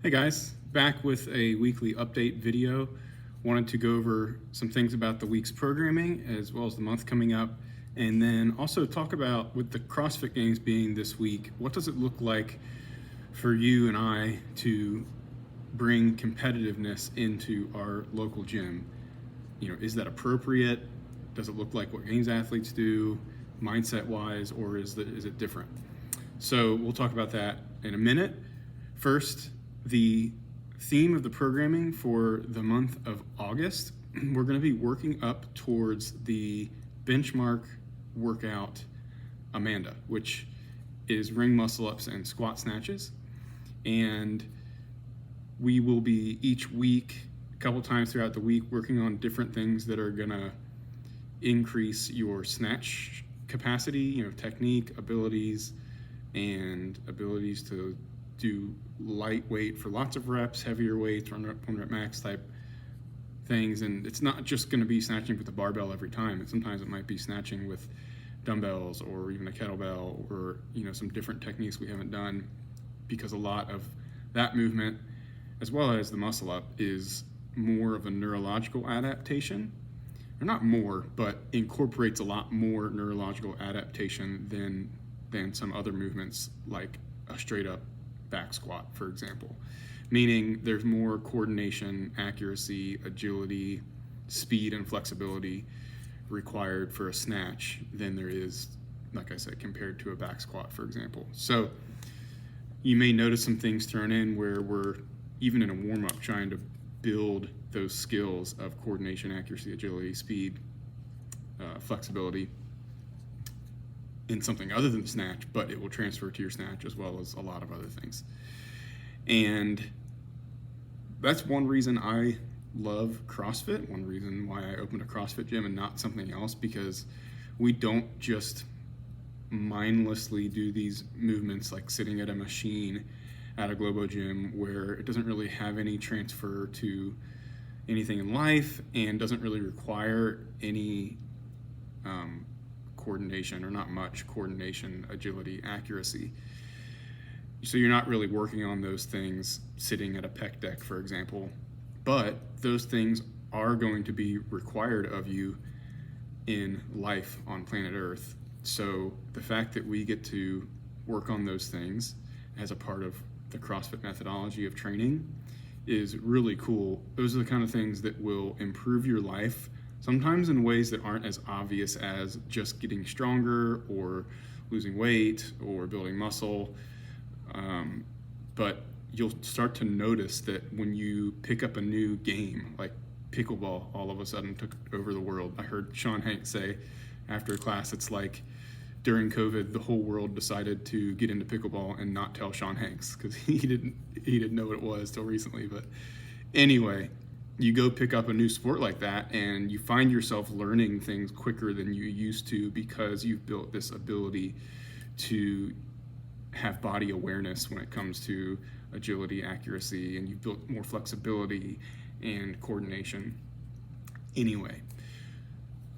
Hey guys, back with a weekly update video. Wanted to go over some things about the week's programming as well as the month coming up, and then also talk about, with the CrossFit Games being this week, what does it look like for you and I to bring competitiveness into our local gym? Is that appropriate? Does it look like what Games athletes do, mindset-wise, or is it different? So we'll talk about that in a minute. First, the theme of the programming for the month of August, we're going to be working up towards the benchmark workout Amanda, which is ring muscle ups and squat snatches. And we will be each week, a couple times throughout the week, working on different things that are going to increase your snatch capacity, technique, abilities, and abilities to do lightweight for lots of reps, heavier weights, one rep max type things. And it's not just going to be snatching with the barbell every time. And sometimes it might be snatching with dumbbells or even a kettlebell or some different techniques we haven't done, because a lot of that movement, as well as the muscle up, is more of a neurological adaptation. Or not more, but incorporates a lot more neurological adaptation than some other movements, like a straight up back squat, for example. Meaning there's more coordination, accuracy, agility, speed, and flexibility required for a snatch than there is, like I said, compared to a back squat, for example. So you may notice some things thrown in where we're, even in a warm-up, trying to build those skills of coordination, accuracy, agility, speed, flexibility in something other than the snatch, but it will transfer to your snatch as well as a lot of other things. And that's one reason I love CrossFit, one reason why I opened a CrossFit gym and not something else, because we don't just mindlessly do these movements like sitting at a machine at a Globo gym, where it doesn't really have any transfer to anything in life and doesn't really require any coordination, or not much coordination, agility, accuracy. So you're not really working on those things sitting at a pec deck, for example, but those things are going to be required of you in life on planet Earth. So the fact that we get to work on those things as a part of the CrossFit methodology of training is really cool. Those are the kind of things that will improve your life, sometimes in ways that aren't as obvious as just getting stronger or losing weight or building muscle. But you'll start to notice that when you pick up a new game, like pickleball all of a sudden took over the world. I heard Sean Hanks say after a class, it's like during COVID, the whole world decided to get into pickleball and not tell Sean Hanks, because he didn't know what it was till recently. But anyway, you go pick up a new sport like that and you find yourself learning things quicker than you used to, because you've built this ability to have body awareness when it comes to agility, accuracy, and you've built more flexibility and coordination. Anyway,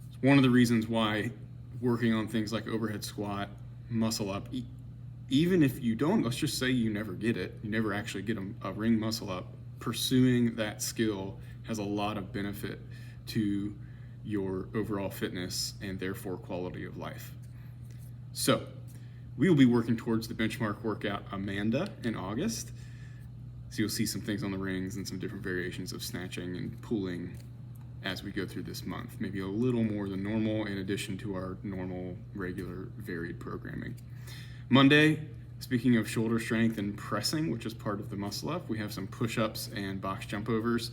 it's one of the reasons why working on things like overhead squat, muscle up, even if you don't, let's just say you never get it, you never actually get a ring muscle up, pursuing that skill has a lot of benefit to your overall fitness and therefore quality of life. So we will be working towards the benchmark workout Amanda in August. So you'll see some things on the rings and some different variations of snatching and pulling as we go through this month, maybe a little more than normal in addition to our normal, regular, varied programming. Monday, speaking of shoulder strength and pressing, which is part of the muscle up, we have some push-ups and box jump overs.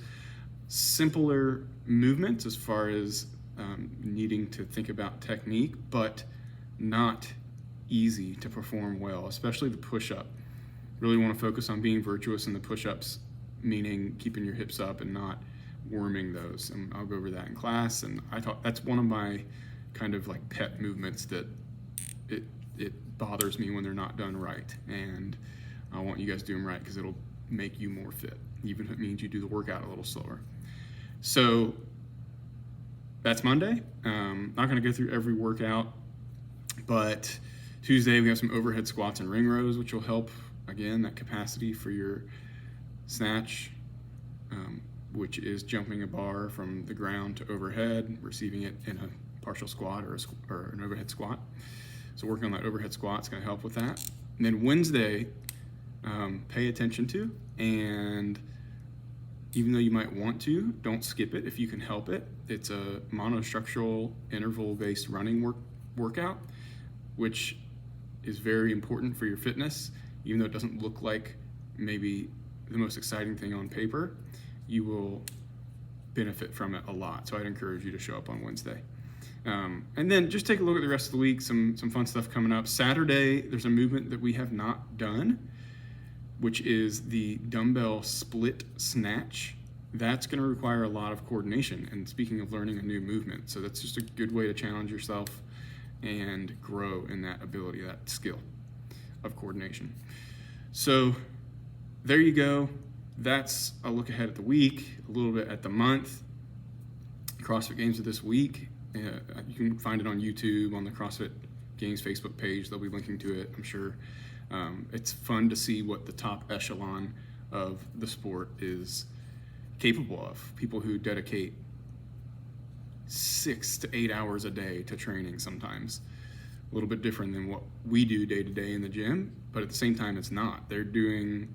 Simpler movements as far as needing to think about technique, but not easy to perform well, especially the push-up. Really want to focus on being virtuous in the push-ups, meaning keeping your hips up and not worming those. And I'll go over that in class. And I thought that's one of my kind of like pet movements that it bothers me when they're not done right. And I want you guys to do them right, because it'll make you more fit, even if it means you do the workout a little slower. So that's Monday. Not going to go through every workout, but Tuesday we have some overhead squats and ring rows, which will help, again, that capacity for your snatch, which is jumping a bar from the ground to overhead, receiving it in a partial squat or an overhead squat. So working on that overhead squat is going to help with that. And then Wednesday, pay attention to, and even though you might want to, don't skip it if you can help it. It's a monostructural interval-based running workout, which is very important for your fitness. Even though it doesn't look like maybe the most exciting thing on paper, you will benefit from it a lot. So I'd encourage you to show up on Wednesday. And then just take a look at the rest of the week, some fun stuff coming up. Saturday, there's a movement that we have not done, which is the dumbbell split snatch. That's going to require a lot of coordination. And speaking of learning a new movement, so that's just a good way to challenge yourself and grow in that ability, that skill of coordination. So there you go. That's a look ahead at the week, a little bit at the month. CrossFit Games of this week. You can find it on YouTube, on the CrossFit Games Facebook page. They'll be linking to it, I'm sure. It's fun to see what the top echelon of the sport is capable of. People who dedicate 6 to 8 hours a day to training sometimes. A little bit different than what we do day to day in the gym, but at the same time it's not. They're doing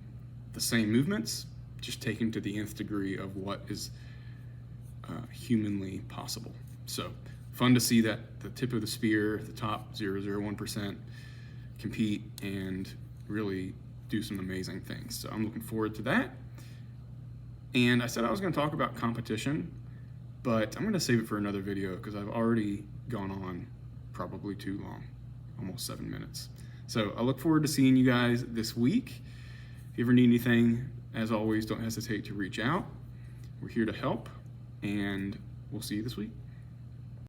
the same movements, just taken to the nth degree of what is humanly possible. So fun to see that the tip of the spear, the top 0.001%, compete and really do some amazing things. So I'm looking forward to that. And I said I was going to talk about competition, but I'm going to save it for another video because I've already gone on probably too long, almost 7 minutes. So I look forward to seeing you guys this week. If you ever need anything, as always, don't hesitate to reach out. We're here to help, and we'll see you this week.